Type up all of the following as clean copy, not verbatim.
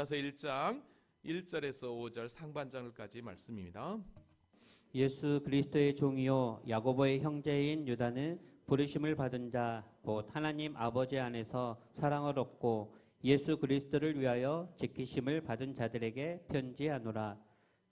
고린도전서 1장 1절에서 5절 상반절까지 말씀입니다. 예수 그리스도의 종이요 야고보의 형제인 유다는 부르심을 받은 자 곧 하나님 아버지 안에서 사랑을 얻고 예수 그리스도를 위하여 지키심을 받은 자들에게 편지하노라.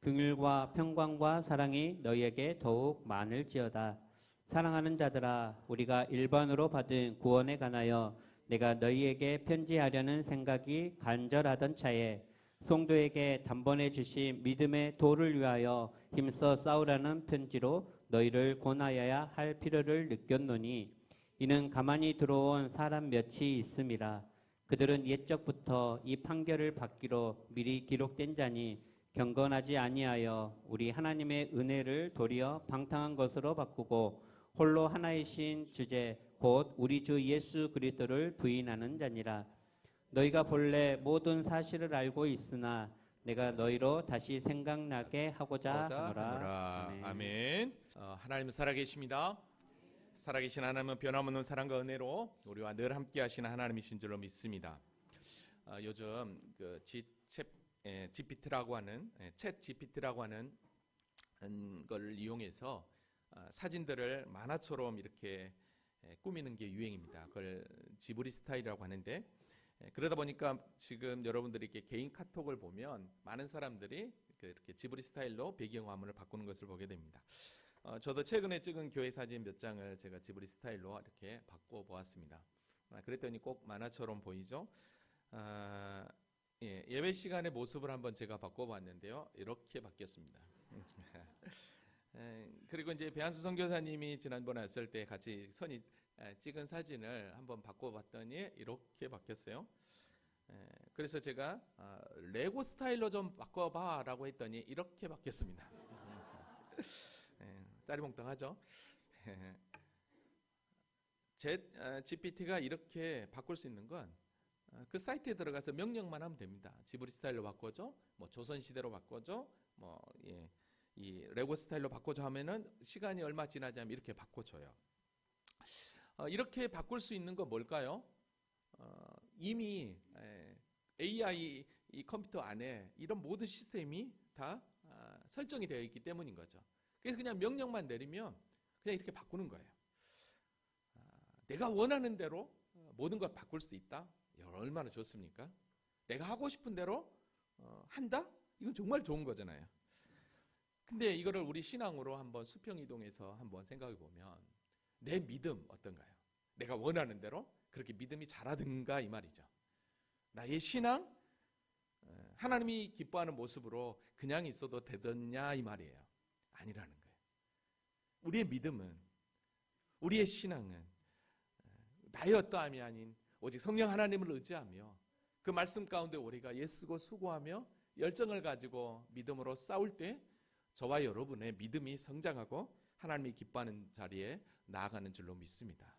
긍휼과 평강과 사랑이 너희에게 더욱 많을지어다. 사랑하는 자들아, 우리가 일반으로 받은 구원에 관하여 내가 너희에게 편지하려는 생각이 간절하던 차에 성도에게 단번에 주신 믿음의 도를 위하여 힘써 싸우라는 편지로 너희를 권하여야 할 필요를 느꼈노니, 이는 가만히 들어온 사람 몇이 있음이라. 그들은 옛적부터 이 판결을 받기로 미리 기록된 자니 경건하지 아니하여 우리 하나님의 은혜를 도리어 방탕한 것으로 바꾸고 홀로 하나이신 주제 곧 우리 주 예수 그리스도를 부인하는 자니라. 너희가 본래 모든 사실을 알고 있으나 내가 너희로 다시 생각나게 하고자 하노라. 아멘. 하나님은 살아계십니다. 살아계신 하나님은 변함없는 사랑과 은혜로 우리와 늘 함께하시는 하나님이신 줄로 믿습니다. 요즘 그 GPT라고 하는 챗 GPT라고 하는 걸 이용해서 사진들을 만화처럼 이렇게 꾸미는 게 유행입니다. 그걸 지브리 스타일이라고 하는데, 그러다 보니까 지금 여러분들이 이렇게 개인 카톡을 보면 많은 사람들이 이렇게 지브리 스타일로 배경화면을 바꾸는 것을 보게 됩니다. 저도 최근에 찍은 교회 사진 몇 장을 제가 지브리 스타일로 이렇게 바꿔 보았습니다. 그랬더니 꼭 만화처럼 보이죠? 예배 시간의 모습을 한번 제가 바꿔봤는데요, 이렇게 바뀌었습니다. 그리고 이제 배한수 선교사님이 지난번에 왔을 때 같이 선이 찍은 사진을 한번 바꿔봤더니 이렇게 바뀌었어요. 그래서 제가 레고 스타일로 좀 바꿔봐라고 했더니 이렇게 바뀌었습니다. 짜리몽땅하죠? GPT가 이렇게 바꿀 수 있는 건 그 사이트에 들어가서 명령만 하면 됩니다. 지브리 스타일로 바꿔줘, 뭐 조선시대로 바꿔줘, 이 레고 스타일로 바꿔줘 하면은 시간이 얼마 지나지 않으면 이렇게 바꿔줘요. 이렇게 바꿀 수 있는 건 뭘까요? 이미 AI 이 컴퓨터 안에 이런 모든 시스템이 다 설정이 되어 있기 때문인 거죠. 그래서 그냥 명령만 내리면 그냥 이렇게 바꾸는 거예요. 내가 원하는 대로 모든 걸 바꿀 수 있다? 얼마나 좋습니까? 내가 하고 싶은 대로 한다? 이건 정말 좋은 거잖아요. 근데 이거를 우리 신앙으로 한번 수평이동해서 한번 생각해 보면 내 믿음 어떤가요? 내가 원하는 대로 그렇게 믿음이 자라든가 이 말이죠. 나의 신앙, 하나님이 기뻐하는 모습으로 그냥 있어도 되겠냐 이 말이에요. 아니라는 거예요. 우리의 믿음은, 우리의 신앙은 나의 어떠함이 아닌 오직 성령 하나님을 의지하며 그 말씀 가운데 우리가 애쓰고 수고하며 열정을 가지고 믿음으로 싸울 때 저와 여러분의 믿음이 성장하고 하나님이 기뻐하는 자리에 나아가는 줄로 믿습니다.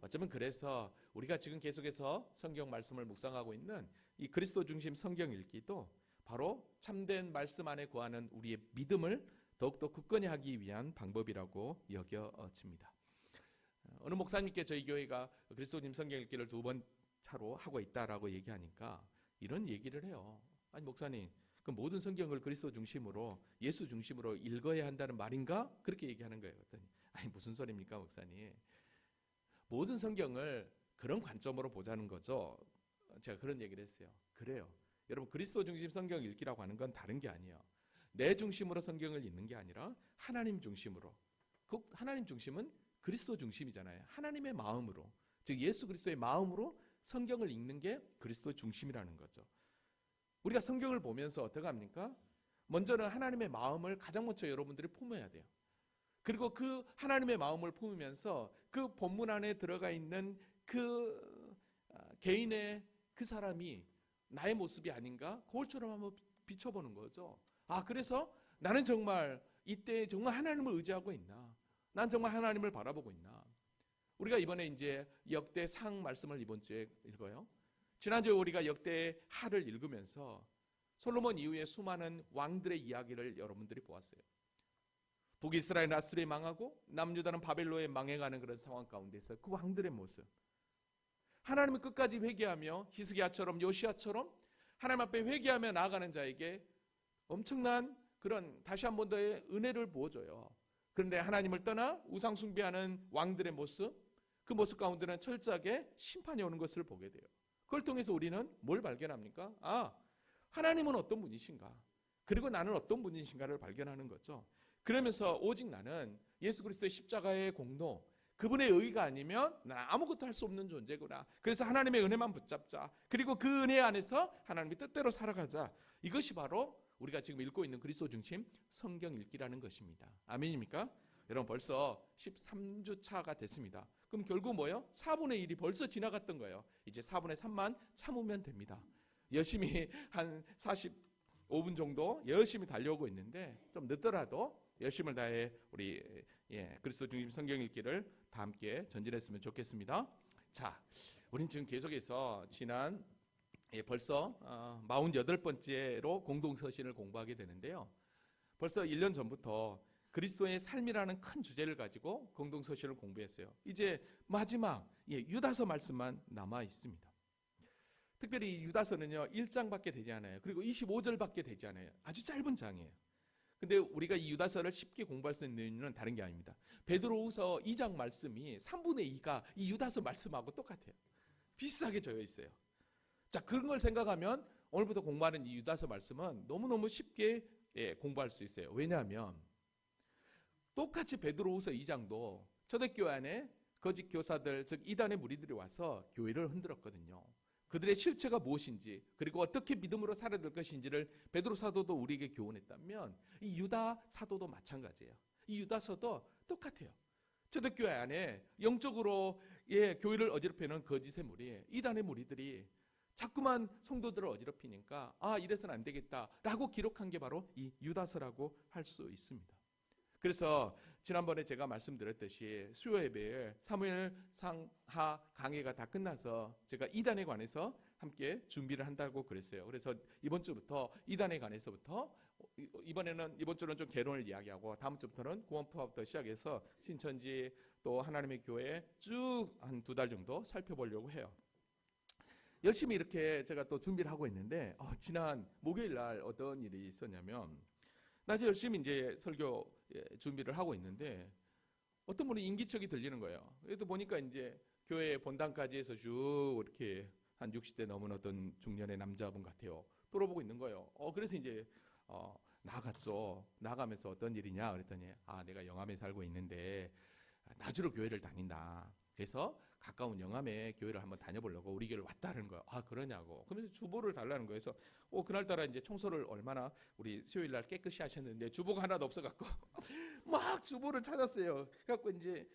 어쩌면 그래서 우리가 지금 계속해서 성경 말씀을 묵상하고 있는 이 그리스도 중심 성경 읽기도 바로 참된 말씀 안에 거하는 우리의 믿음을 더욱더 굳건히 하기 위한 방법이라고 여겨집니다. 어느 목사님께 저희 교회가 그리스도님 성경 읽기를 2번 차로 하고 있다라고 얘기하니까 이런 얘기를 해요. 아니 목사님, 그 모든 성경을 그리스도 중심으로 예수 중심으로 읽어야 한다는 말인가? 그렇게 얘기하는 거예요. 그랬더니 아니 무슨 소리입니까 목사님? 모든 성경을 그런 관점으로 보자는 거죠. 제가 그런 얘기를 했어요. 그래요. 여러분 그리스도 중심 성경 읽기라고 하는 건 다른 게 아니에요. 내 중심으로 성경을 읽는 게 아니라 하나님 중심으로. 그 하나님 중심은 그리스도 중심이잖아요. 하나님의 마음으로, 즉 예수 그리스도의 마음으로 성경을 읽는 게 그리스도 중심이라는 거죠. 우리가 성경을 보면서 어떻게 합니까? 먼저는 하나님의 마음을 가장 먼저 여러분들이 품어야 돼요. 그리고 그 하나님의 마음을 품으면서 그 본문 안에 들어가 있는 그 개인의 그 사람이 나의 모습이 아닌가? 거울처럼 한번 비춰보는 거죠. 그래서 나는 정말 이때 정말 하나님을 의지하고 있나? 난 정말 하나님을 바라보고 있나? 우리가 이번에 이제 역대 상 말씀을 이번 주에 읽어요. 지난주에 우리가 역대 하를 읽으면서 솔로몬 이후에 수많은 왕들의 이야기를 여러분들이 보았어요. 북이스라엘 아수르에 망하고 남유다는 바벨론에 망해가는 그런 상황 가운데서 그 왕들의 모습, 하나님은 끝까지 회개하며 히스기야처럼 요시야처럼 하나님 앞에 회개하며 나아가는 자에게 엄청난 그런 다시 한 번 더의 은혜를 부어줘요. 그런데 하나님을 떠나 우상 숭배하는 왕들의 모습, 그 모습 가운데는 철저하게 심판이 오는 것을 보게 돼요. 그걸 통해서 우리는 뭘 발견합니까? 하나님은 어떤 분이신가? 그리고 나는 어떤 분이신가를 발견하는 거죠. 그러면서 오직 나는 예수 그리스도의 십자가의 공로, 그분의 의가 아니면 난 아무것도 할 수 없는 존재구나. 그래서 하나님의 은혜만 붙잡자. 그리고 그 은혜 안에서 하나님의 뜻대로 살아가자. 이것이 바로 우리가 지금 읽고 있는 그리스도 중심 성경 읽기라는 것입니다. 아멘입니까? 여러분 벌써 13주 차가 됐습니다. 그럼 결국 뭐예요? 4분의 1이 벌써 지나갔던 거예요. 이제 4분의 3만 참으면 됩니다. 열심히 한 45분 정도 열심히 달려오고 있는데 좀 늦더라도 열심을 다해 우리 그리스도 중심 성경 읽기를 다 함께 전진했으면 좋겠습니다. 자, 우린 지금 계속해서 지난 벌써 48번째로 공동서신을 공부하게 되는데요. 벌써 1년 전부터 그리스도의 삶이라는 큰 주제를 가지고 공동서신을 공부했어요. 이제 마지막 유다서 말씀만 남아 있습니다. 특별히 유다서는요 1장밖에 되지 않아요. 그리고 25절밖에 되지 않아요. 아주 짧은 장이에요. 근데 우리가 이 유다서를 쉽게 공부할 수 있는 이유는 다른 게 아닙니다. 베드로후서 2장 말씀이 3분의 2가 이 유다서 말씀하고 똑같아요. 비슷하게 적혀 있어요. 자, 그런 걸 생각하면 오늘부터 공부하는 이 유다서 말씀은 너무너무 쉽게 공부할 수 있어요. 왜냐하면 똑같이 베드로후서 2장도 초대교회 안에 거짓 교사들, 즉 이단의 무리들이 와서 교회를 흔들었거든요. 그들의 실체가 무엇인지 그리고 어떻게 믿음으로 살아야 될 것인지를 베드로 사도도 우리에게 교훈했다면 이 유다 사도도 마찬가지예요. 이 유다서도 똑같아요. 초대교회 안에 영적으로 교회를 어지럽히는 거짓의 무리, 이단의 무리들이 자꾸만 성도들을 어지럽히니까 이래서는 안 되겠다라고 기록한 게 바로 이 유다서라고 할 수 있습니다. 그래서 지난번에 제가 말씀드렸듯이 수요 예배에 사무엘 상하 강해가 다 끝나서 제가 이단에 관해서 함께 준비를 한다고 그랬어요. 그래서 이번 주부터 이단에 관해서부터 이번 주는 좀 개론을 이야기하고 다음 주부터는 구원파부터 시작해서 신천지 또 하나님의 교회 쭉 한 2달 정도 살펴보려고 해요. 열심히 이렇게 제가 또 준비를 하고 있는데 지난 목요일 날 어떤 일이 있었냐면 낮에 열심히 이제 설교 준비를 하고 있는데 어떤 분이 인기척이 들리는 거예요. 그래도 보니까 이제 교회 본당까지 해서 쭉 이렇게 한 60대 넘은 어떤 중년의 남자분 같아요. 돌아보고 있는 거예요. 그래서 이제 나갔죠. 나가면서 어떤 일이냐 그랬더니 내가 영암에 살고 있는데 낮으로 교회를 다닌다. 그래서 가까운 영암에 교회를 한번 다녀보려고 우리 교회를 왔다는 거예요. 그러냐고. 그러면서 주보를 달라는 거예요. 그래서 그날따라 이제 청소를 얼마나 우리 수요일 날 깨끗이 하셨는데 주보가 하나도 없어갖고 막 주보를 찾았어요. 그래갖고 이제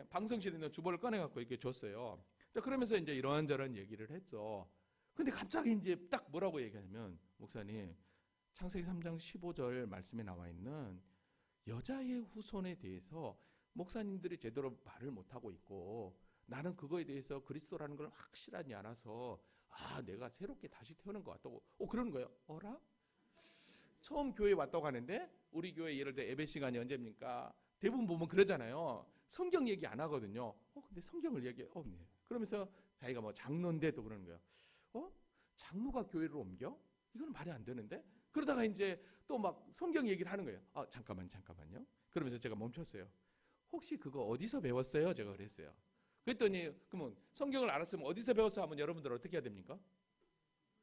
방송실에 있는 주보를 꺼내갖고 이렇게 줬어요. 자, 그러면서 이제 이런저런 얘기를 했죠. 근데 갑자기 이제 딱 뭐라고 얘기하냐면 목사님 창세기 3장 15절 말씀에 나와 있는 여자의 후손에 대해서 목사님들이 제대로 말을 못하고 있고 나는 그거에 대해서 그리스도라는 걸 확실하지 않아서 내가 새롭게 다시 태어난 것 같다고 그러는 거예요. 어라? 처음 교회에 왔다고 하는데 우리 교회 예를 들어 예배 시간이 언제입니까? 대부분 보면 그러잖아요. 성경 얘기 안 하거든요. 근데 성경을 얘기해. 네. 그러면서 자기가 뭐 장로인데 또 그러는 거예요. 장로가 교회를 옮겨? 이건 말이 안 되는데? 그러다가 이제 또 막 성경 얘기를 하는 거예요. 잠깐만요. 그러면서 제가 멈췄어요. 혹시 그거 어디서 배웠어요? 제가 그랬어요. 그랬더니 그러면 성경을 알았으면 어디서 배웠어 하면 여러분들 어떻게 해야 됩니까?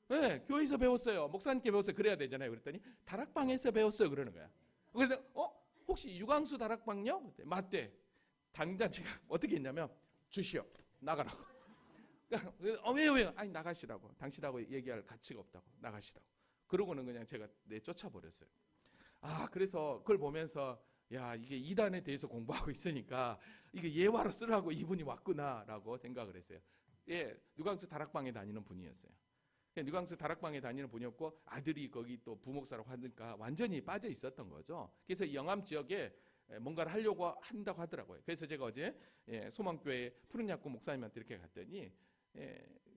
네, 교회에서 배웠어요. 목사님께 배웠어요. 그래야 되잖아요. 그랬더니 다락방에서 배웠어요. 그러는 거야. 그래서 혹시 유광수 다락방요? 맞대. 당장 제가 어떻게 했냐면 주시오. 나가라고. 왜요? 아니 나가시라고. 당신하고 얘기할 가치가 없다고. 나가시라고. 그러고는 그냥 제가 내쫓아버렸어요. 그래서 그걸 보면서 이게 이단에 대해서 공부하고 있으니까 이게 예화로 쓰라고 이분이 왔구나라고 생각을 했어요. 유광수 다락방에 다니는 분이었어요. 유광수 다락방에 다니는 분이었고 아들이 거기 또 부목사라고 하니까 완전히 빠져 있었던 거죠. 그래서 영암 지역에 뭔가를 하려고 한다고 하더라고요. 그래서 제가 어제 소망교회 푸른야구 목사님한테 이렇게 갔더니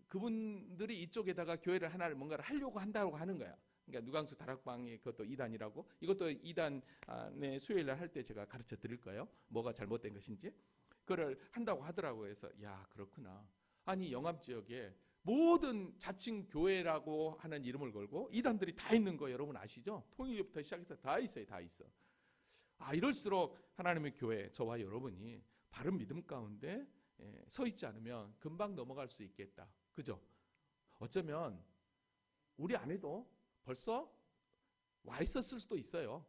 그분들이 이쪽에다가 교회를 뭔가를 하려고 한다고 하는 거예요. 그러니까 누광수 다락방이 그것도 이단이라고 이것도 이단의 수요일날 할 때 제가 가르쳐 드릴 거예요. 뭐가 잘못된 것인지 그걸 한다고 하더라고요. 그래서 그렇구나. 아니 영암 지역에 모든 자칭 교회라고 하는 이름을 걸고 이단들이 다 있는 거 여러분 아시죠? 통일교부터 시작해서 다 있어요. 다 있어. 이럴수록 하나님의 교회, 저와 여러분이 바른 믿음 가운데 서 있지 않으면 금방 넘어갈 수 있겠다. 그죠? 어쩌면 우리 안에도 벌써 와 있었을 수도 있어요.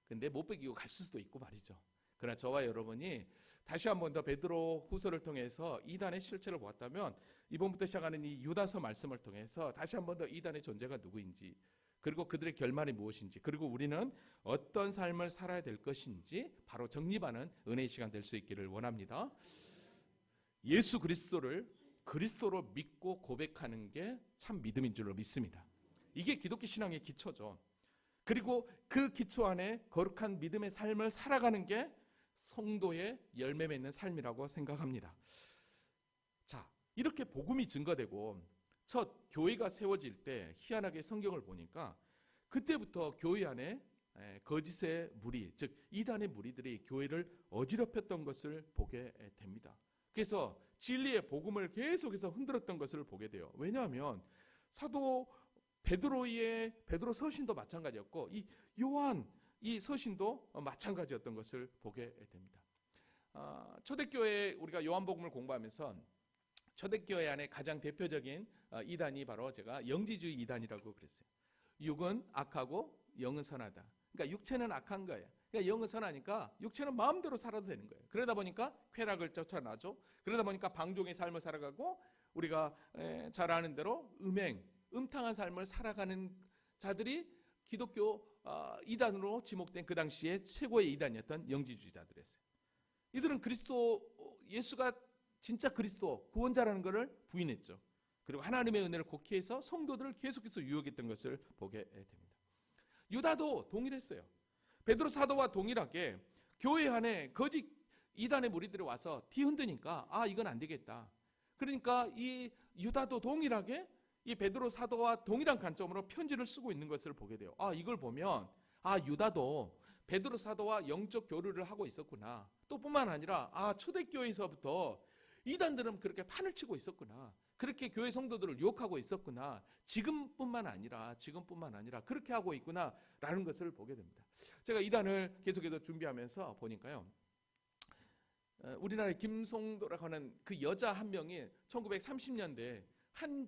근데 못 베기고 갔을 수도 있고 말이죠. 그러나 저와 여러분이 다시 한 번 더 베드로 후서를 통해서 이단의 실체를 보았다면 이번부터 시작하는 이 유다서 말씀을 통해서 다시 한 번 더 이단의 존재가 누구인지, 그리고 그들의 결말이 무엇인지, 그리고 우리는 어떤 삶을 살아야 될 것인지 바로 정립하는 은혜의 시간 될 수 있기를 원합니다. 예수 그리스도를 그리스도로 믿고 고백하는 게 참 믿음인 줄로 믿습니다. 이게 기독교 신앙의 기초죠. 그리고 그 기초 안에 거룩한 믿음의 삶을 살아가는 게 성도의 열매 맺는 삶이라고 생각합니다. 자, 이렇게 복음이 증거되고 첫 교회가 세워질 때 희한하게 성경을 보니까 그때부터 교회 안에 거짓의 무리, 즉 이단의 무리들이 교회를 어지럽혔던 것을 보게 됩니다. 그래서 진리의 복음을 계속해서 흔들었던 것을 보게 돼요. 왜냐하면 사도 베드로 서신도 마찬가지였고 이 요한 이 서신도 마찬가지였던 것을 보게 됩니다. 초대교회 우리가 요한복음을 공부하면서 초대교회 안에 가장 대표적인 이단이 바로 제가 영지주의 이단이라고 그랬어요. 육은 악하고 영은 선하다. 그러니까 육체는 악한 거예요. 그러니까 영은 선하니까 육체는 마음대로 살아도 되는 거예요. 그러다 보니까 쾌락을 쫓아나죠. 그러다 보니까 방종의 삶을 살아가고 우리가 잘 아는 대로 음탕한 삶을 살아가는 자들이 기독교 이단으로 지목된 그 당시에 최고의 이단이었던 영지주의자들이었어요. 이들은 예수가 진짜 그리스도 구원자라는 것을 부인했죠. 그리고 하나님의 은혜를 곡해해서 성도들을 계속해서 유혹했던 것을 보게 됩니다. 유다도 동일했어요. 베드로 사도와 동일하게 교회 안에 거짓 이단의 무리들이 와서 뒤흔드니까 이건 안 되겠다. 그러니까 이 유다도 동일하게 이 베드로 사도와 동일한 관점으로 편지를 쓰고 있는 것을 보게 돼요. 이걸 보면 유다도 베드로 사도와 영적 교류를 하고 있었구나. 또 뿐만 아니라 초대교회에서부터 이단들은 그렇게 판을 치고 있었구나. 그렇게 교회 성도들을 유혹하고 있었구나. 지금뿐만 아니라 그렇게 하고 있구나라는 것을 보게 됩니다. 제가 이단을 계속해서 준비하면서 보니까요. 우리나라의 김송도라고 하는 그 여자 한 명이 1930년대에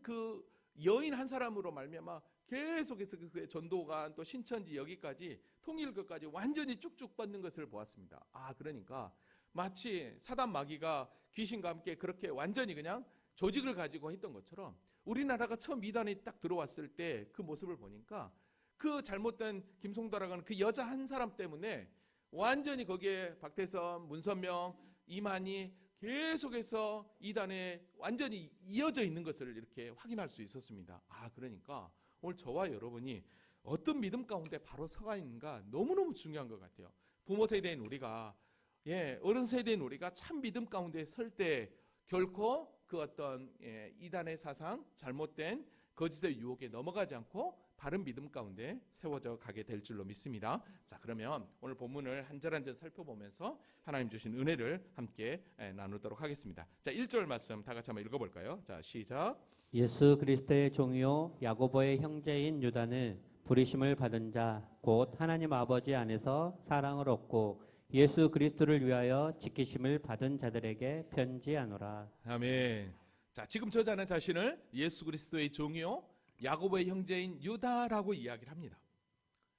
그 여인 한 사람으로 말미암아 계속해서 그 전도관 또 신천지 여기까지 통일교까지 완전히 쭉쭉 뻗는 것을 보았습니다. 그러니까 마치 사단 마귀가 귀신과 함께 그렇게 완전히 그냥 조직을 가지고 했던 것처럼 우리나라가 처음 이단이 딱 들어왔을 때 그 모습을 보니까 그 잘못된 김송도라고 하는 그 여자 한 사람 때문에 완전히 거기에 박태선, 문선명, 이만희 계속해서 이단에 완전히 이어져 있는 것을 이렇게 확인할 수 있었습니다. 그러니까 오늘 저와 여러분이 어떤 믿음 가운데 바로 서가 있는가 너무너무 중요한 것 같아요. 부모 세대인 우리가 어른 세대인 우리가 참 믿음 가운데 설 때 결코 그 어떤 이단의 사상, 잘못된 거짓의 유혹에 넘어가지 않고 바른 믿음 가운데 세워져 가게 될 줄로 믿습니다. 자, 그러면 오늘 본문을 한 절 한 절 살펴보면서 하나님 주신 은혜를 함께 나누도록 하겠습니다. 자, 1절 말씀 다 같이 한번 읽어볼까요? 자, 시작. 예수 그리스도의 종이요 야고보의 형제인 유다는 부르심을 받은 자 곧 하나님 아버지 안에서 사랑을 얻고 예수 그리스도를 위하여 지키심을 받은 자들에게 편지하노라. 아멘. 자, 지금 저자는 자신을 예수 그리스도의 종이요 야고보의 형제인 유다라고 이야기를 합니다.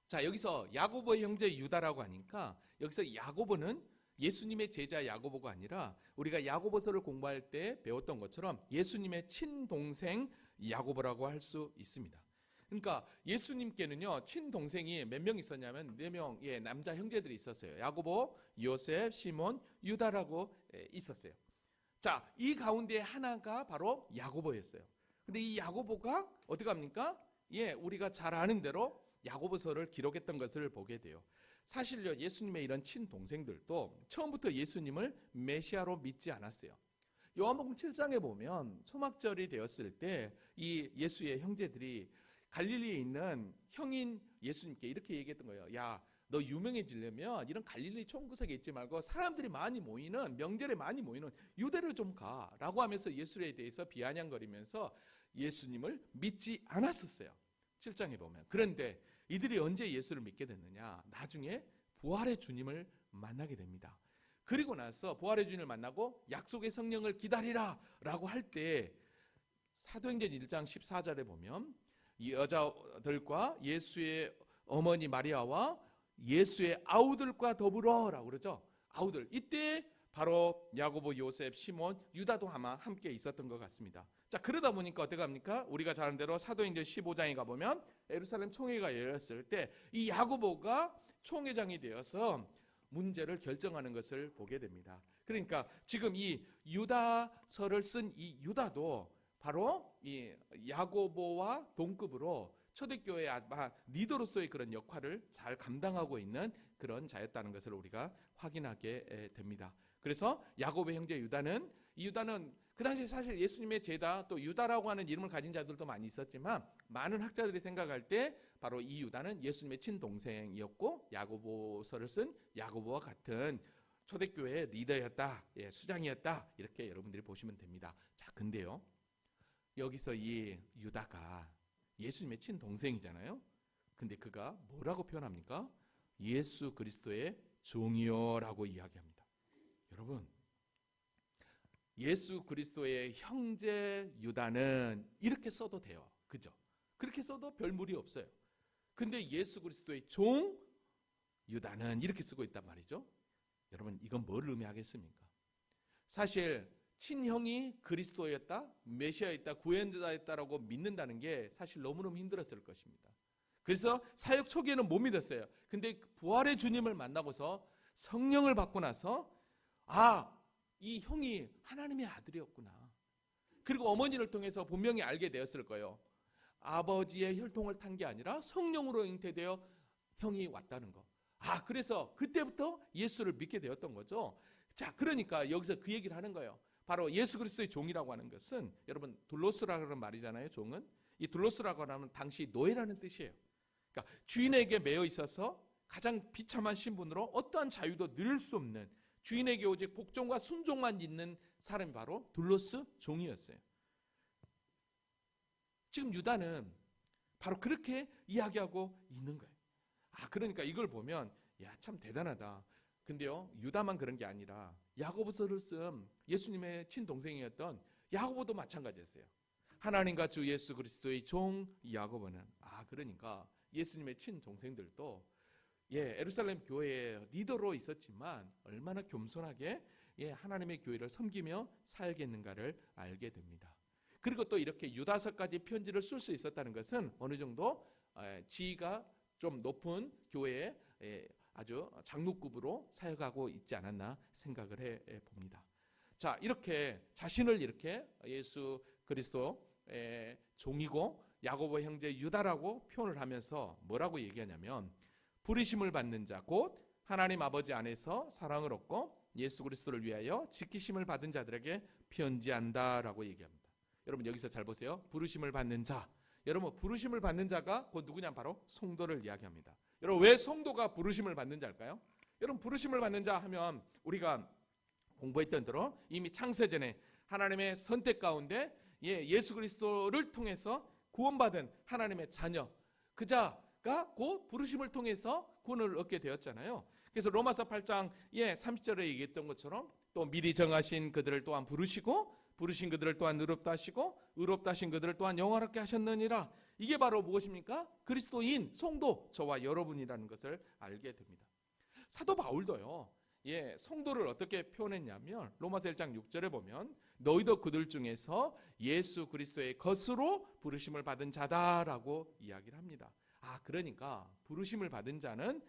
자, 여기서 야고보의 형제 유다라고 하니까 여기서 야고보는 예수님의 제자 야고보가 아니라 우리가 야고보서를 공부할 때 배웠던 것처럼 예수님의 친동생 야고보라고 할 수 있습니다. 그러니까 예수님께는요 친동생이 몇 명 있었냐면 4명의 남자 형제들이 있었어요. 야고보, 요셉, 시몬, 유다라고 있었어요. 자, 이 가운데 하나가 바로 야고보였어요. 근데 이 야고보가 어떻게 합니까? 우리가 잘 아는 대로 야고보서를 기록했던 것을 보게 돼요. 사실요 예수님의 이런 친동생들도 처음부터 예수님을 메시아로 믿지 않았어요. 요한복음 7장에 보면 초막절이 되었을 때 이 예수의 형제들이 갈릴리에 있는 형인 예수님께 이렇게 얘기했던 거예요. 야, 너 유명해지려면 이런 갈릴리 총구석에 있지 말고 사람들이 많이 모이는 명절에 많이 모이는 유대를 좀 가라고 하면서 예수에 대해서 비아냥거리면서 예수님을 믿지 않았었어요. 7장에 보면. 그런데 이들이 언제 예수를 믿게 됐느냐? 나중에 부활의 주님을 만나게 됩니다. 그리고 나서 부활의 주님을 만나고 약속의 성령을 기다리라 라고 할 때 사도행전 1장 14절에 보면 이 여자들과 예수의 어머니 마리아와 예수의 아우들과 더불어 라고 그러죠. 아우들. 이때 바로 야고보, 요셉, 시몬, 유다도 아마 함께 있었던 것 같습니다. 자, 그러다 보니까 어떻게 합니까? 우리가 잘 아는 대로 사도행전 15장에 가보면 예루살렘 총회가 열렸을 때 이 야고보가 총회장이 되어서 문제를 결정하는 것을 보게 됩니다. 그러니까 지금 이 유다서를 쓴 이 유다도 바로 이 야고보와 동급으로 초대교회 아마 리더로서의 그런 역할을 잘 감당하고 있는 그런 자였다는 것을 우리가 확인하게 됩니다. 그래서 야고보의 형제 유다는 그 당시에 사실 예수님의 제자 또 유다라고 하는 이름을 가진 자들도 많이 있었지만 많은 학자들이 생각할 때 바로 이 유다는 예수님의 친동생이었고 야고보서를 쓴 야고보와 같은 초대교회의 리더였다, 수장이었다 이렇게 여러분들이 보시면 됩니다. 자, 근데요 여기서 이 유다가 예수님의 친동생이잖아요. 근데 그가 뭐라고 표현합니까? 예수 그리스도의 종이요라고 이야기합니다. 여러분, 예수 그리스도의 형제 유다는 이렇게 써도 돼요. 그죠? 그렇게 써도 별 무리 없어요. 근데 예수 그리스도의 종 유다는 이렇게 쓰고 있단 말이죠. 여러분, 이건 뭘 의미하겠습니까? 사실 친형이 그리스도였다, 메시아였다, 구원자였다라고 믿는다는 게 사실 너무너무 힘들었을 것입니다. 그래서 사역 초기에는 못 믿었어요. 근데 부활의 주님을 만나고서 성령을 받고 나서 이 형이 하나님의 아들이었구나. 그리고 어머니를 통해서 분명히 알게 되었을 거예요. 아버지의 혈통을 탄 게 아니라 성령으로 잉태되어 형이 왔다는 거. 그래서 그때부터 예수를 믿게 되었던 거죠. 자, 그러니까 여기서 그 얘기를 하는 거예요. 바로 예수 그리스도의 종이라고 하는 것은 여러분 둘로스라고 하는 말이잖아요. 종은 이 둘로스라고 하는 당시 노예라는 뜻이에요. 그러니까 주인에게 매여 있어서 가장 비참한 신분으로 어떠한 자유도 누릴 수 없는 주인에게 오직 복종과 순종만 있는 사람이 바로 둘로스 종이었어요. 지금 유다는 바로 그렇게 이야기하고 있는 거예요. 그러니까 이걸 보면 참 대단하다. 근데요 유다만 그런 게 아니라 야고보서를 쓴 예수님의 친동생이었던 야고보도 마찬가지였어요. 하나님과 주 예수 그리스도의 종 야고보는 그러니까 예수님의 친동생들도 예루살렘 교회의 리더로 있었지만 얼마나 겸손하게 하나님의 교회를 섬기며 살겠는가를 알게 됩니다. 그리고 또 이렇게 유다서까지 편지를 쓸 수 있었다는 것은 어느 정도 지위가 좀 높은 교회에 아주 장로급으로 사역하고 있지 않았나 생각을 해 봅니다. 자, 이렇게 자신을 이렇게 예수 그리스도의 종이고 야고보 형제 유다라고 표현을 하면서 뭐라고 얘기하냐면 부르심을 받는 자 곧 하나님 아버지 안에서 사랑을 얻고 예수 그리스도를 위하여 지키심을 받은 자들에게 편지한다라고 얘기합니다. 여러분 여기서 잘 보세요. 부르심을 받는 자. 여러분 부르심을 받는 자가 곧 누구냐? 바로 성도를 이야기합니다. 여러분 왜 성도가 부르심을 받는 자일까요? 여러분 부르심을 받는 자 하면 우리가 공부했던 대로 이미 창세전에 하나님의 선택 가운데 예수 그리스도를 통해서 구원받은 하나님의 자녀 그 자가 곧 부르심을 통해서 구원을 얻게 되었잖아요. 그래서 로마서 8장 30절에 얘기했던 것처럼 또 미리 정하신 그들을 또한 부르시고 부르신 그들을 또한 의롭다 하시고 의롭다 하신 그들을 또한 영화롭게 하셨느니라. 이게 바로 무엇입니까? 그리스도인 성도 저와 여러분이라는 것을 알게 됩니다. 사도 바울도요. 성도를 어떻게 표현했냐면 로마서 1장 6절에 보면 너희도 그들 중에서 예수 그리스도의 것으로 부르심을 받은 자다라고 이야기를 합니다. 그러니까 부르심을 받은 자는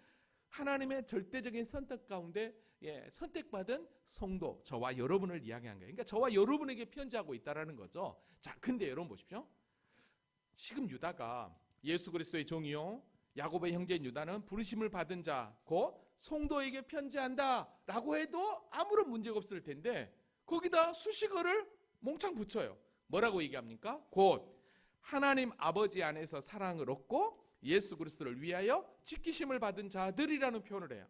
하나님의 절대적인 선택 가운데 선택받은 성도 저와 여러분을 이야기한 거예요. 그러니까 저와 여러분에게 편지하고 있다라는 거죠. 자, 근데 여러분 보십시오. 지금 유다가 예수 그리스도의 종이요 야고보의 형제인 유다는 부르심을 받은 자 곧 성도에게 편지한다라고 해도 아무런 문제가 없을 텐데 거기다 수식어를 몽창 붙여요. 뭐라고 얘기합니까? 곧 하나님 아버지 안에서 사랑을 얻고 예수 그리스도를 위하여 지키심을 받은 자들이라는 표현을 해요.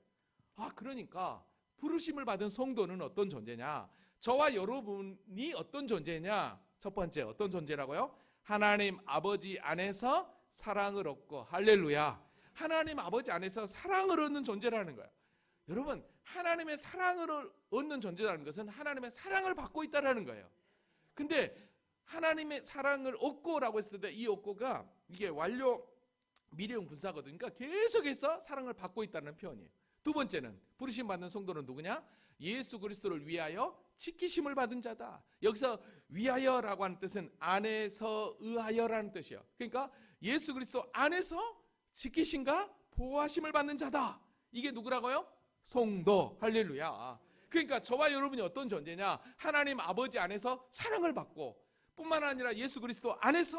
그러니까 부르심을 받은 성도는 어떤 존재냐? 저와 여러분이 어떤 존재냐? 첫 번째 어떤 존재라고요? 하나님 아버지 안에서 사랑을 얻고, 할렐루야. 하나님 아버지 안에서 사랑을 얻는 존재라는 거예요. 여러분, 하나님의 사랑을 얻는 존재라는 것은 하나님의 사랑을 받고 있다라는 거예요. 근데 하나님의 사랑을 얻고라고 했을 때 이 얻고가 이게 완료 미래형 분사거든요. 그러니까 계속해서 사랑을 받고 있다는 표현이에요. 두 번째는 부르심 받는 성도는 누구냐? 예수 그리스도를 위하여 지키심을 받은 자다. 여기서 위하여라고 하는 뜻은 안에서 의하여라는 뜻이에요. 그러니까 예수 그리스도 안에서 지키심과 보호하심을 받는 자다. 이게 누구라고요? 성도. 할렐루야. 그러니까 저와 여러분이 어떤 존재냐? 하나님 아버지 안에서 사랑을 받고 뿐만 아니라 예수 그리스도 안에서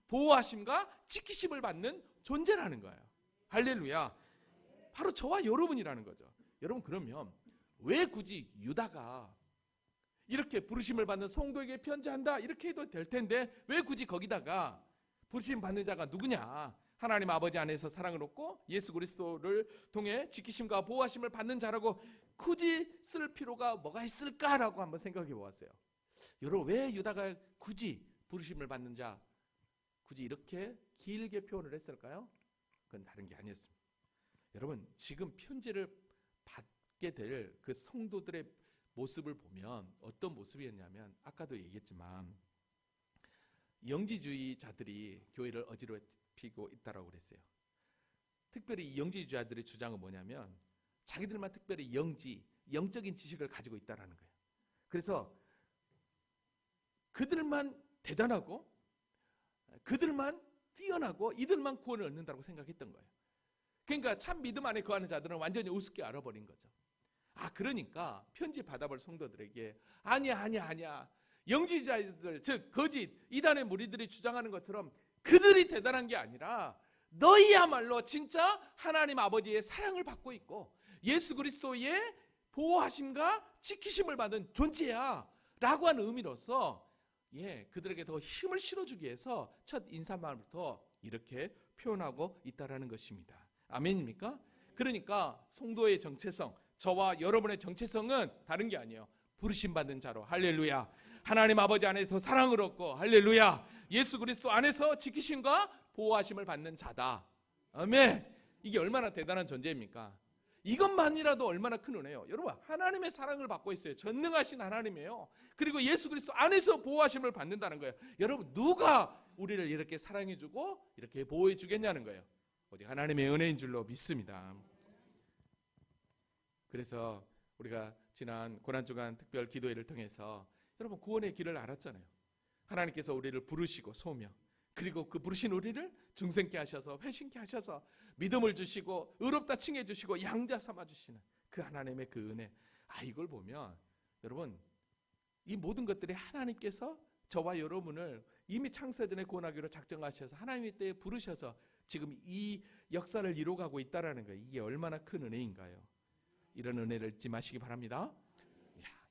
보호하심과 지키심을 받는 존재라는 거예요. 할렐루야. 바로 저와 여러분이라는 거죠. 여러분, 그러면 왜 굳이 유다가 이렇게 부르심을 받는 성도에게 편지한다 이렇게 해도 될 텐데 왜 굳이 거기다가 부르심 받는 자가 누구냐? 하나님 아버지 안에서 사랑을 얻고 예수 그리스도를 통해 지키심과 보호하심을 받는 자라고 굳이 쓸 필요가 뭐가 있을까라고 한번 생각해 보았어요. 여러분, 왜 유다가 굳이 부르심을 받는 자 굳이 이렇게 길게 표현을 했을까요? 그건 다른 게 아니었습니다. 여러분, 지금 편지를 받게 될 그 성도들의 모습을 보면 어떤 모습이었냐면, 아까도 얘기했지만 영지주의자들이 교회를 어지럽히고 있다라고 그랬어요. 특별히 이 영지주의자들의 주장은 뭐냐면 자기들만 특별히 영적인 지식을 가지고 있다라는 거예요. 그래서 그들만 대단하고 그들만 뛰어나고 이들만 구원을 얻는다고 생각했던 거예요. 그러니까 참 믿음 안에 거하는 자들은 완전히 우습게 알아버린 거죠. 그러니까 편지 받아볼 성도들에게 아니야. 영지자들, 즉 거짓 이단의 무리들이 주장하는 것처럼 그들이 대단한 게 아니라 너희야말로 진짜 하나님 아버지의 사랑을 받고 있고 예수 그리스도의 보호하심과 지키심을 받은 존재야 라고 하는 의미로서 그들에게 더 힘을 실어주기 위해서 첫 인사말부터 이렇게 표현하고 있다라는 것입니다. 아멘입니까? 그러니까 성도의 정체성, 저와 여러분의 정체성은 다른 게 아니에요. 부르심 받는 자로. 할렐루야. 하나님 아버지 안에서 사랑을 얻고, 할렐루야, 예수 그리스도 안에서 지키심과 보호하심을 받는 자다. 아멘. 이게 얼마나 대단한 존재입니까? 이것만이라도 얼마나 큰 은혜예요. 여러분, 하나님의 사랑을 받고 있어요. 전능하신 하나님이에요. 그리고 예수 그리스도 안에서 보호하심을 받는다는 거예요. 여러분, 누가 우리를 이렇게 사랑해주고 이렇게 보호해주겠냐는 거예요. 오직 하나님의 은혜인 줄로 믿습니다. 그래서 우리가 지난 고난주간 특별 기도회를 통해서 여러분 구원의 길을 알았잖아요. 하나님께서 우리를 부르시고 소명, 그리고 그 부르신 우리를 중생케 하셔서 회심케 하셔서 믿음을 주시고 의롭다 칭해 주시고 양자 삼아 주시는 그 하나님의 그 은혜. 이걸 보면 여러분, 이 모든 것들이 하나님께서 저와 여러분을 이미 창세 전에 구원하기로 작정하셔서 하나님의 때에 부르셔서 지금 이 역사를 이루어가고 있다라는 거예요. 이게 얼마나 큰 은혜인가요? 이런 은혜를 잊지 마시기 바랍니다.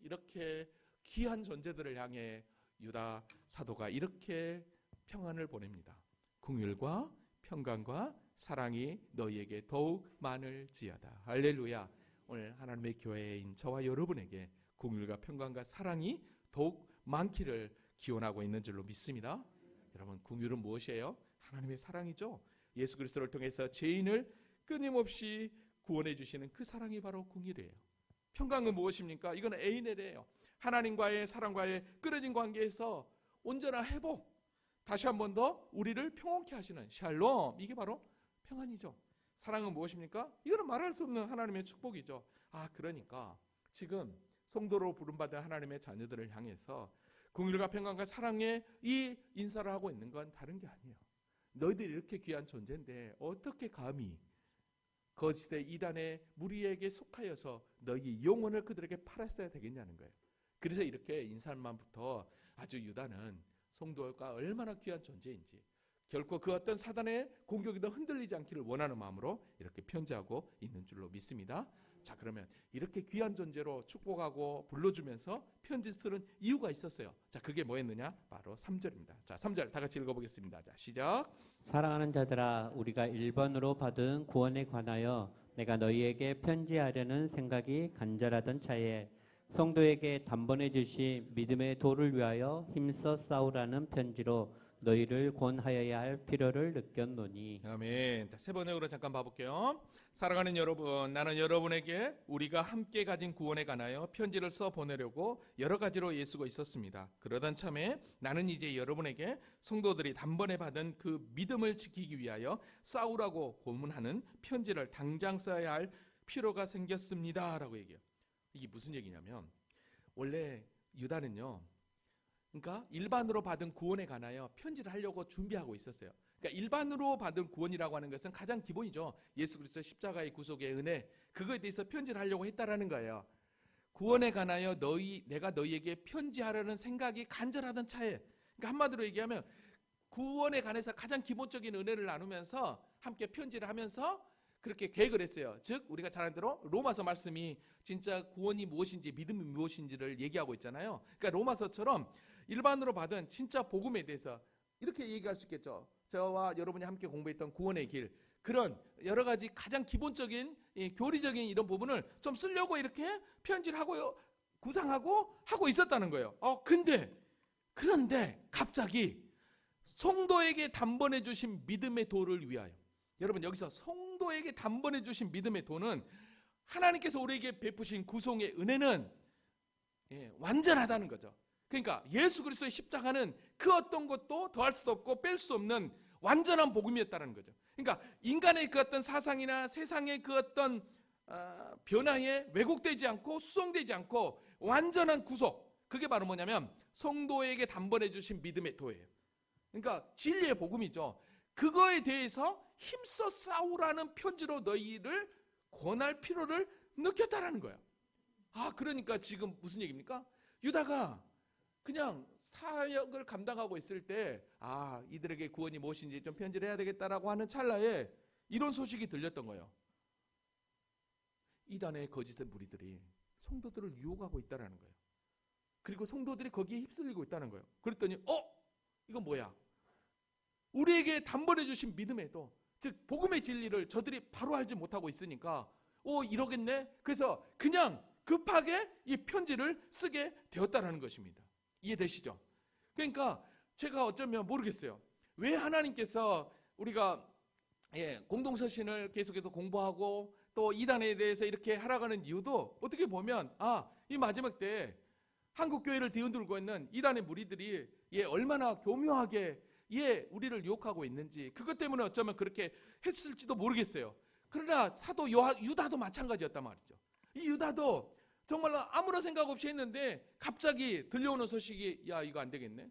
이렇게 귀한 존재들을 향해 유다 사도가 이렇게 평안을 보냅니다. 긍휼과 평강과 사랑이 너희에게 더욱 많을지어다. 할렐루야. 오늘 하나님의 교회인 저와 여러분에게 긍휼과 평강과 사랑이 더욱 많기를 기원하고 있는 줄로 믿습니다. 여러분, 긍휼은 무엇이에요? 하나님의 사랑이죠. 예수 그리스도를 통해서 죄인을 끊임없이 구원해 주시는 그 사랑이 바로 긍휼이에요. 평강은 무엇입니까? 이건 에이넬이에요. 하나님과의 사랑과의 끊어진 관계에서 온전한 회복, 다시 한 번 더 우리를 평온케 하시는 샬롬, 이게 바로 평안이죠. 사랑은 무엇입니까? 이거는 말할 수 없는 하나님의 축복이죠. 그러니까 지금 성도로 부름받은 하나님의 자녀들을 향해서 긍휼과 평강과 사랑의 이 인사를 하고 있는 건 다른 게 아니에요. 너희들이 이렇게 귀한 존재인데 어떻게 감히 거짓의 이단의 무리에게 속하여서 너희 영혼을 그들에게 팔았어야 되겠냐는 거예요. 그래서 이렇게 인사말부터 아주 유다는 성도가 얼마나 귀한 존재인지, 결코 그 어떤 사단의 공격에도 흔들리지 않기를 원하는 마음으로 이렇게 편지하고 있는 줄로 믿습니다. 자, 그러면 이렇게 귀한 존재로 축복하고 불러주면서 편지 쓰는 이유가 있었어요. 자, 그게 뭐였느냐? 바로 3절입니다. 자, 3절 다 같이 읽어보겠습니다. 자, 시작. 사랑하는 자들아, 우리가 1번으로 받은 구원에 관하여 내가 너희에게 편지하려는 생각이 간절하던 차에 성도에게 단번에 주신 믿음의 도를 위하여 힘써 싸우라는 편지로 너희를 권하여야 할 필요를 느꼈노니. 아멘. 자, 세 번역으로 잠깐 봐볼게요. 사랑하는 여러분, 나는 여러분에게 우리가 함께 가진 구원에 관하여 편지를 써 보내려고 여러 가지로 애쓰고 있었습니다. 그러던 참에 나는 이제 여러분에게 성도들이 단번에 받은 그 믿음을 지키기 위하여 싸우라고 고문하는 편지를 당장 써야 할 필요가 생겼습니다 라고 얘기해요. 이게 무슨 얘기냐면, 원래 유다는요, 그러니까 일반으로 받은 구원에 관하여 편지를 하려고 준비하고 있었어요. 그러니까 일반으로 받은 구원이라고 하는 것은 가장 기본이죠. 예수 그리스도 십자가의 구속의 은혜, 그거에 대해서 편지를 하려고 했다라는 거예요. 구원에 관하여 내가 너희에게 편지하려는 생각이 간절하던 차에, 그러니까 한마디로 얘기하면 구원에 관해서 가장 기본적인 은혜를 나누면서 함께 편지를 하면서 그렇게 계획을 했어요. 즉 우리가 잘 아는 대로 로마서 말씀이 진짜 구원이 무엇인지, 믿음이 무엇인지를 얘기하고 있잖아요. 그러니까 로마서처럼 일반으로 받은 진짜 복음에 대해서 이렇게 얘기할 수 있겠죠. 저와 여러분이 함께 공부했던 구원의 길, 그런 여러 가지 가장 기본적인 교리적인 이런 부분을 좀 쓰려고 이렇게 편지를 하고요, 구상하고 하고 있었다는 거예요. 그런데 갑자기 성도에게 단번에 주신 믿음의 도를 위하여, 여러분 여기서 성도에게 단번에 주신 믿음의 도는 하나님께서 우리에게 베푸신 구속의 은혜는 완전하다는 거죠. 그러니까 예수 그리스도의 십자가는 그 어떤 것도 더할 수도 없고 뺄 수 없는 완전한 복음이었다는 거죠. 그러니까 인간의 그 어떤 사상이나 세상의 그 어떤 변화에 왜곡되지 않고 수송되지 않고 완전한 구속, 그게 바로 뭐냐면 성도에게 단번에 주신 믿음의 도예요. 그러니까 진리의 복음이죠. 그거에 대해서 힘써 싸우라는 편지로 너희를 권할 필요를 느꼈다라는 거야. 그러니까 지금 무슨 얘기입니까? 유다가 그냥 사역을 감당하고 있을 때 이들에게 구원이 무엇인지 좀 편지를 해야 되겠다라고 하는 찰나에 이런 소식이 들렸던 거예요. 이단의 거짓의 무리들이 성도들을 유혹하고 있다라는 거예요. 그리고 성도들이 거기에 휩쓸리고 있다는 거예요. 그랬더니 이건 뭐야? 우리에게 단번에 주신 믿음의 도, 즉 복음의 진리를 저들이 바로 알지 못하고 있으니까 이러겠네. 그래서 그냥 급하게 이 편지를 쓰게 되었다라는 것입니다. 이해되시죠? 그러니까 제가 어쩌면 모르겠어요. 왜 하나님께서 우리가 공동서신을 계속해서 공부하고 또 이단에 대해서 이렇게 하라가는 이유도 어떻게 보면 이 마지막 때 한국교회를 뒤흔들고 있는 이단의 무리들이 얼마나 교묘하게 우리를 유혹하고 있는지, 그것 때문에 어쩌면 그렇게 했을지도 모르겠어요. 그러나 사도 유다도 마찬가지였단 말이죠. 이 유다도 정말로 아무런 생각 없이 했는데 갑자기 들려오는 소식이 이거 안 되겠네.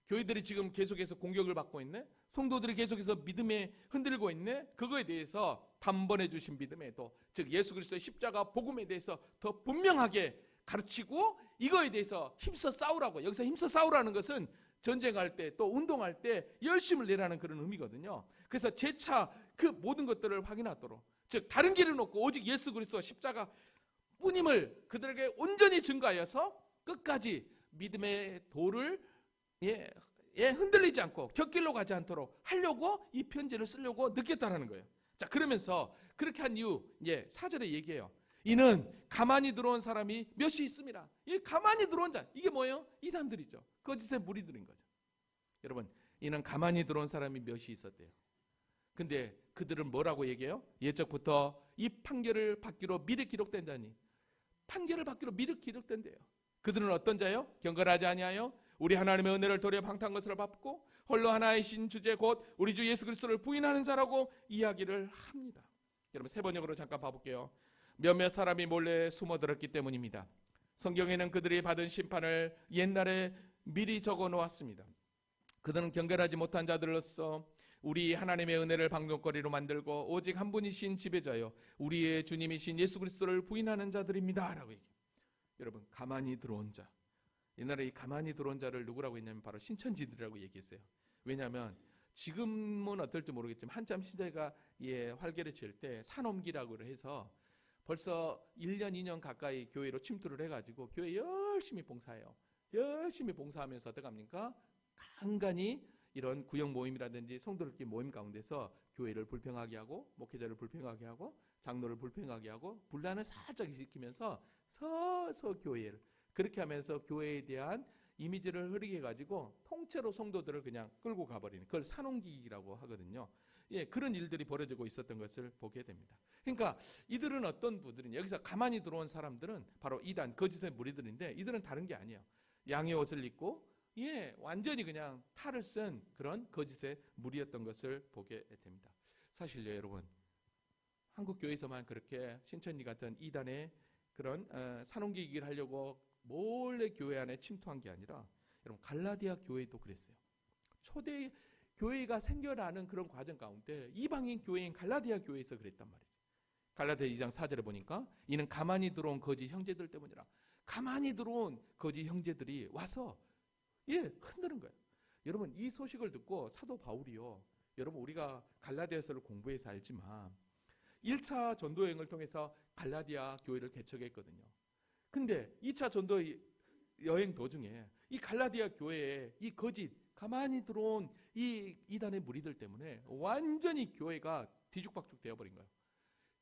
교회들이 지금 계속해서 공격을 받고 있네. 성도들이 계속해서 믿음에 흔들고 있네. 그거에 대해서 단번에 주신 믿음의 도, 즉 예수 그리스도의 십자가 복음에 대해서 더 분명하게 가르치고 이거에 대해서 힘써 싸우라고. 여기서 힘써 싸우라는 것은 전쟁할 때 또 운동할 때 열심을 내라는 그런 의미거든요. 그래서 재차 그 모든 것들을 확인하도록, 즉 다른 길은 없고 오직 예수 그리스도 십자가 뿐임을 그들에게 온전히 증거하여서 끝까지 믿음의 도를 흔들리지 않고 곁길로 가지 않도록 하려고 이 편지를 쓰려고 느꼈다라는 거예요. 자, 그러면서 그렇게 한 이유 4절에 얘기해요. 이는 가만히 들어온 사람이 몇이 있습니다. 이 가만히 들어온 자, 이게 뭐예요? 이단들이죠. 거짓의 무리들인 거죠. 여러분, 이는 가만히 들어온 사람이 몇이 있었대요. 근데 그들은 뭐라고 얘기해요? 옛적부터 이 판결을 받기로 미리 기록된 자니, 판결을 받기로 미리 기록된대요. 그들은 어떤 자요? 경건하지 아니하여 우리 하나님의 은혜를 도리어 방탕한 것을 받고 홀로 하나이신 주제 곧 우리 주 예수 그리스도를 부인하는 자라고 이야기를 합니다. 여러분, 세 번역으로 잠깐 봐볼게요. 몇몇 사람이 몰래 숨어들었기 때문입니다. 성경에는 그들이 받은 심판을 옛날에 미리 적어 놓았습니다. 그들은 경건하지 못한 자들로서 우리 하나님의 은혜를 방종거리로 만들고 오직 한 분이신 지배자요 우리의 주님이신 예수 그리스도를 부인하는 자들입니다 라고 얘기해요. 여러분, 가만히 들어온 자, 옛날에 이 가만히 들어온 자를 누구라고 했냐면 바로 신천지들이라고 얘기했어요. 왜냐하면 지금은 어떨지 모르겠지만 한참 시대가 활개를 칠 때 산옮기라고 해서 벌써 1년 2년 가까이 교회로 침투를 해가지고 교회 열심히 봉사해요. 열심히 봉사하면서 어떻게 합니까? 간간히 이런 구역 모임이라든지 성도들끼리 모임 가운데서 교회를 불평하게 하고 목회자를 불평하게 하고 장로를 불평하게 하고 분란을 살짝 일으키면서 서서 교회를 그렇게 하면서 교회에 대한 이미지를 흐리게 해가지고 통째로 성도들을 그냥 끌고 가버리는, 그걸 산홍기라고 하거든요. 예, 그런 일들이 벌어지고 있었던 것을 보게 됩니다. 그러니까 이들은 어떤 분들이냐, 여기서 가만히 들어온 사람들은 바로 이단, 거짓의 무리들인데, 이들은 다른 게 아니에요. 양의 옷을 입고 완전히 그냥 탈을 쓴 그런 거짓의 무리였던 것을 보게 됩니다. 사실요, 여러분, 한국 교회에서만 그렇게 신천지 같은 이단의 그런 산홍기기를 하려고 몰래 교회 안에 침투한 게 아니라, 여러분, 갈라디아 교회도 그랬어요. 초대 교회가 생겨나는 그런 과정 가운데 이방인 교회인 갈라디아 교회에서 그랬단 말이죠. 갈라디아 2장 4절에 보니까 이는 가만히 들어온 거짓 형제들 때문이라. 가만히 들어온 거짓 형제들이 와서 흔드는 거예요. 여러분, 이 소식을 듣고 사도 바울이요, 여러분, 우리가 갈라디아서를 공부해서 알지만 1차 전도 여행을 통해서 갈라디아 교회를 개척했거든요. 근데 2차 전도 여행 도중에 이 갈라디아 교회에 이 거짓 가만히 들어온 이 이단의 무리들 때문에 완전히 교회가 뒤죽박죽 되어버린 거예요.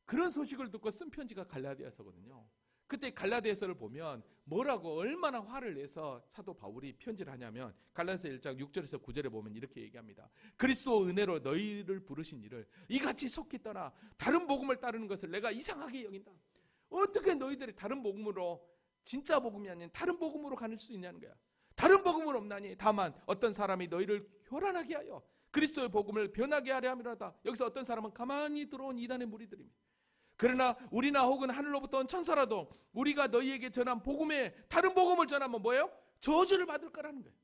그런 소식을 듣고 쓴 편지가 갈라디아서거든요. 그때 갈라디아서를 보면 뭐라고 얼마나 화를 내서 사도 바울이 편지를 하냐면, 갈라디아서 1장 6절에서 9절에 보면 이렇게 얘기합니다. 그리스도 은혜로 너희를 부르신 이를 이같이 속히 떠나 다른 복음을 따르는 것을 내가 이상하게 여긴다. 어떻게 너희들이 다른 복음으로, 진짜 복음이 아닌 다른 복음으로 가는 수 있냐는 거야. 다른 복음은 없나니 다만 어떤 사람이 너희를 교란하게 하여 그리스도의 복음을 변하게 하려 함이라다. 여기서 어떤 사람은 가만히 들어온 이단의 무리들입니다. 그러나 우리나 혹은 하늘로부터 온 천사라도 우리가 너희에게 전한 복음에 다른 복음을 전하면 뭐예요? 저주를 받을 거라는 거예요.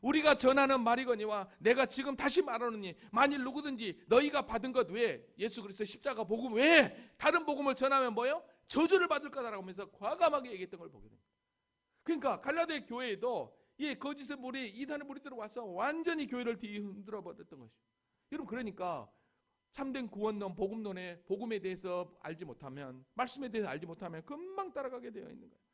우리가 전하는 말이거니와 내가 지금 다시 말하노니 만일 누구든지 너희가 받은 것 외에, 예수 그리스도의 십자가 복음 외에 다른 복음을 전하면 뭐예요? 저주를 받을 거다라고 하면서 과감하게 얘기했던 걸 보게 됩니다. 그러니까 갈라디아 교회에도 거짓의 무리, 이단의 무리들이 와서 완전히 교회를 뒤흔들어 버렸던 것이죠. 여러분, 그러니까 참된 구원론, 복음론에, 복음에 대해서 알지 못하면, 말씀에 대해서 알지 못하면 금방 따라가게 되어 있는 거예요.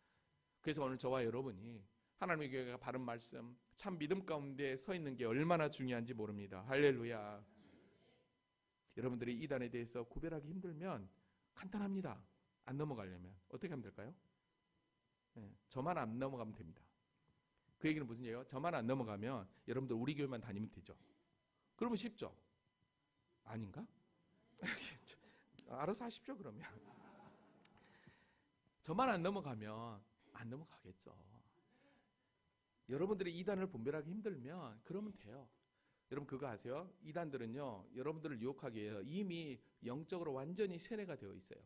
그래서 오늘 저와 여러분이 하나님의 교회가 바른 말씀, 참 믿음 가운데 서 있는 게 얼마나 중요한지 모릅니다. 할렐루야. 여러분들이 이단에 대해서 구별하기 힘들면 간단합니다. 안 넘어가려면 어떻게 하면 될까요? 저만 안 넘어가면 됩니다. 그 얘기는 무슨 얘기예요? 저만 안 넘어가면 여러분들 우리 교회만 다니면 되죠. 그러면 쉽죠? 아닌가? 알아서 하십시오. 그러면 저만 안 넘어가면 안 넘어가겠죠. 여러분들이 이단을 분별하기 힘들면 그러면 돼요. 여러분 그거 아세요? 이단들은요, 여러분들을 유혹하기 위해서 이미 영적으로 완전히 세뇌가 되어 있어요.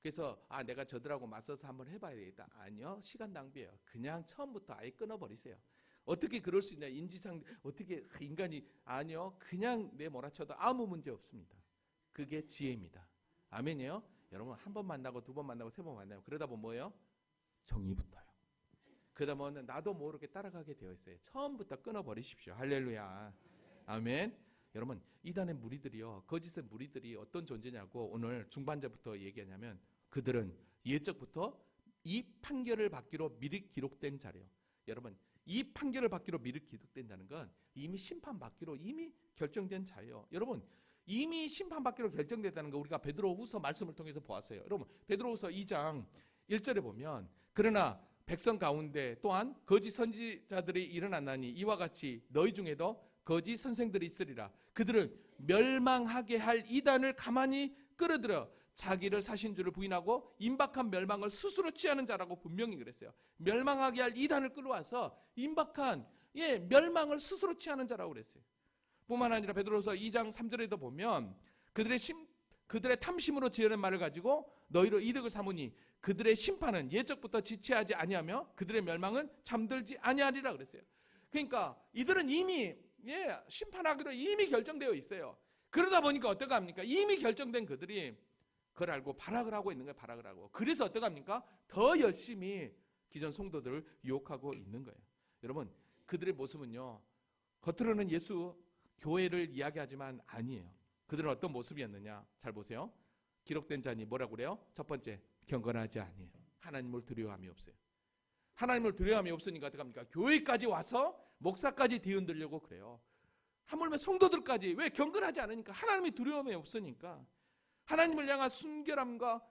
그래서 내가 저들하고 맞서서 한번 해봐야 되겠다. 아니요, 시간 낭비예요. 그냥 처음부터 아예 끊어버리세요. 어떻게 그럴 수 있냐, 인지상 어떻게 인간이, 아니요, 그냥 내몰아쳐도 아무 문제 없습니다. 그게 지혜입니다. 아멘이에요? 여러분, 한 번 만나고 두 번 만나고 세 번 만나요. 그러다 보면 뭐예요? 정이 붙어요. 그러다 보면 나도 모르게 따라가게 되어 있어요. 처음부터 끊어버리십시오. 할렐루야. 아멘. 여러분, 이단의 무리들이요, 거짓의 무리들이 어떤 존재냐고 오늘 중반절부터 얘기하냐면, 그들은 예적부터 이 판결을 받기로 미리 기록된 자래요. 여러분, 이 판결을 받기로 미리 기록된 자는 건 이미 심판받기로 이미 결정된 자예요. 여러분, 이미 심판받기로 결정됐다는 거 우리가 베드로후서 말씀을 통해서 보았어요. 여러분, 베드로후서 2장 1절에 보면, 그러나 백성 가운데 또한 거짓 선지자들이 일어났나니 이와 같이 너희 중에도 거짓 선생들이 있으리라. 그들은 멸망하게 할 이단을 가만히 끌어들여 자기를 사신 줄을 부인하고 임박한 멸망을 스스로 취하는 자라고 분명히 그랬어요. 멸망하게 할 이단을 끌어와서 임박한 멸망을 스스로 취하는 자라고 그랬어요. 뿐만 아니라 베드로서 2장 3절에도 보면 그들의 탐심으로 지어낸 말을 가지고 너희로 이득을 삼으니 그들의 심판은 예적부터 지체하지 아니하며 그들의 멸망은 잠들지 아니하리라 그랬어요. 그러니까 이들은 이미 심판하기로 이미 결정되어 있어요. 그러다 보니까 어떡 합니까? 이미 결정된 그들이 그걸 알고 발악을 하고 있는 거예요. 발악을 하고. 그래서 어떡 합니까? 더 열심히 기존 성도들을 유혹하고 있는 거예요. 여러분, 그들의 모습은요, 겉으로는 예수 교회를 이야기하지만 아니에요. 그들은 어떤 모습이었느냐? 잘 보세요. 기록된 자니 뭐라고 그래요? 첫 번째, 경건하지 아니에요. 하나님을 두려워함이 없어요. 하나님을 두려워함이 없으니까 어떡합니까? 교회까지 와서 목사까지 뒤흔들려고 그래요. 하물며 성도들까지. 왜? 경건하지 않으니까. 하나님이 두려움이 없으니까. 하나님을 향한 순결함과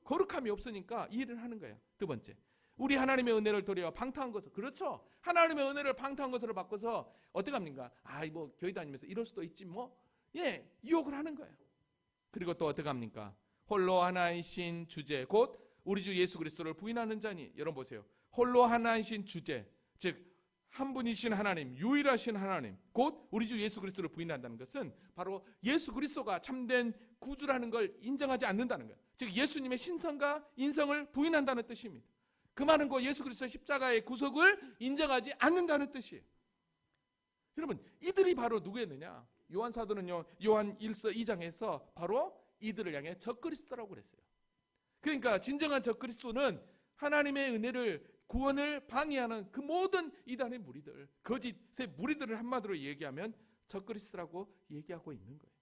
거룩함이 없으니까 이 일을 하는 거예요. 두 번째, 우리 하나님의 은혜를 도리어 방탕한 것을, 그렇죠. 하나님의 은혜를 방탕한 것으로 바꿔서 어떻게 합니까? 뭐 교회 다니면서 이럴 수도 있지 유혹을 하는 거예요. 그리고 또 어떻게 합니까? 홀로 하나이신 주제 곧 우리 주 예수 그리스도를 부인하는 자니, 여러분 보세요. 홀로 하나이신 주제, 즉 한 분이신 하나님, 유일하신 하나님, 곧 우리 주 예수 그리스도를 부인한다는 것은 바로 예수 그리스도가 참된 구주라는 걸 인정하지 않는다는 거예요. 즉 예수님의 신성과 인성을 부인한다는 뜻입니다. 그 말은 곧 예수 그리스도의 십자가의 구속을 인정하지 않는다는 뜻이에요. 여러분, 이들이 바로 누구였느냐? 요한 사도는요, 요한 1서 2장에서 바로 이들을 향해 적그리스도라고 그랬어요. 그러니까 진정한 적그리스도는 하나님의 은혜를, 구원을 방해하는 그 모든 이단의 무리들, 거짓의 무리들을 한마디로 얘기하면 적그리스도라고 얘기하고 있는 거예요.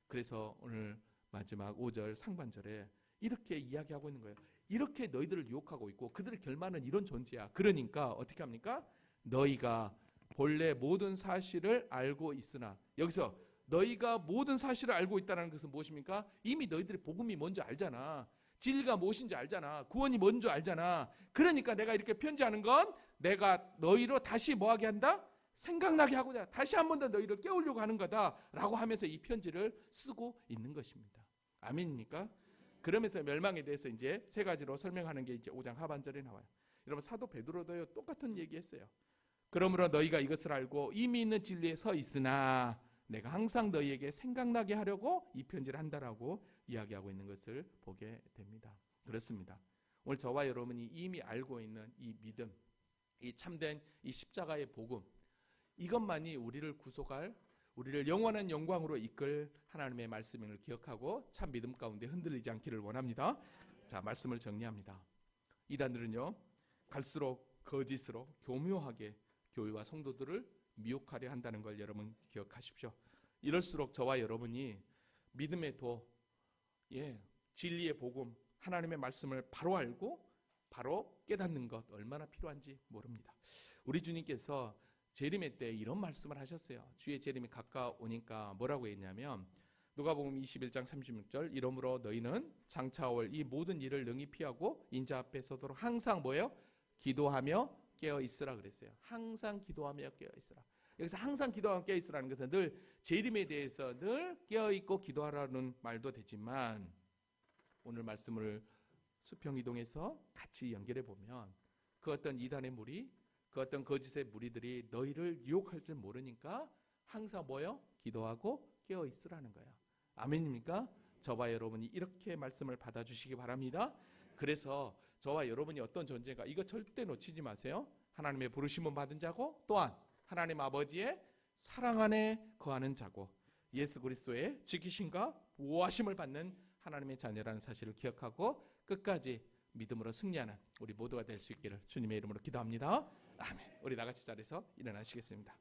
그래서 오늘 마지막 5절 상반절에 이렇게 이야기하고 있는 거예요. 이렇게 너희들을 유혹하고 있고 그들의 결말은 이런 존재야. 그러니까 어떻게 합니까? 너희가 본래 모든 사실을 알고 있으나, 여기서 너희가 모든 사실을 알고 있다는 것은 무엇입니까? 이미 너희들이 복음이 뭔지 알잖아. 진리가 무엇인지 알잖아. 구원이 뭔지 알잖아. 그러니까 내가 이렇게 편지하는 건 내가 너희로 다시 뭐하게 한다? 생각나게 하고자, 다시 한 번 더 너희를 깨우려고 하는 거다라고 하면서 이 편지를 쓰고 있는 것입니다. 아멘입니까? 그러면서 멸망에 대해서 이제 세 가지로 설명하는 게 이제 5장 하반절에 나와요. 여러분, 사도 베드로도요 똑같은 얘기했어요. 그러므로 너희가 이것을 알고 이미 있는 진리에 서 있으나 내가 항상 너희에게 생각나게 하려고 이 편지를 한다라고 이야기하고 있는 것을 보게 됩니다. 그렇습니다. 오늘 저와 여러분이 이미 알고 있는 이 믿음, 이 참된 이 십자가의 복음, 이것만이 우리를 구속할, 우리를 영원한 영광으로 이끌 하나님의 말씀을 기억하고 참 믿음 가운데 흔들리지 않기를 원합니다. 자, 말씀을 정리합니다. 이단들은요, 갈수록 거짓으로 교묘하게 교회와 성도들을 미혹하려 한다는 걸 여러분 기억하십시오. 이럴수록 저와 여러분이 믿음의 도, 진리의 복음, 하나님의 말씀을 바로 알고 바로 깨닫는 것 얼마나 필요한지 모릅니다. 우리 주님께서 재림의 때 이런 말씀을 하셨어요. 주의 재림이 가까우니까 뭐라고 했냐면 누가복음 21장 36절, 이러므로 너희는 장차올 이 모든 일을 능히 피하고 인자 앞에 서도록 항상 뭐예요? 기도하며 깨어 있으라 그랬어요. 항상 기도하며 깨어 있으라. 여기서 항상 기도하며 깨어 있으라는 것은 늘 재림에 대해서 늘 깨어 있고 기도하라는 말도 되지만, 오늘 말씀을 수평이동해서 같이 연결해 보면 그 어떤 이단의 무리, 그 어떤 거짓의 무리들이 너희를 유혹할 줄 모르니까 항상 뭐요? 기도하고 깨어 있으라는 거예요. 아멘입니까? 저와 여러분이 이렇게 말씀을 받아주시기 바랍니다. 그래서 저와 여러분이 어떤 존재가, 이거 절대 놓치지 마세요. 하나님의 부르심을 받은 자고, 또한 하나님 아버지의 사랑 안에 거하는 자고, 예수 그리스도의 지키심과 보호하심을 받는 하나님의 자녀라는 사실을 기억하고 끝까지 믿음으로 승리하는 우리 모두가 될 수 있기를 주님의 이름으로 기도합니다. 아멘. 우리 다 같이 자리에서 일어나시겠습니다.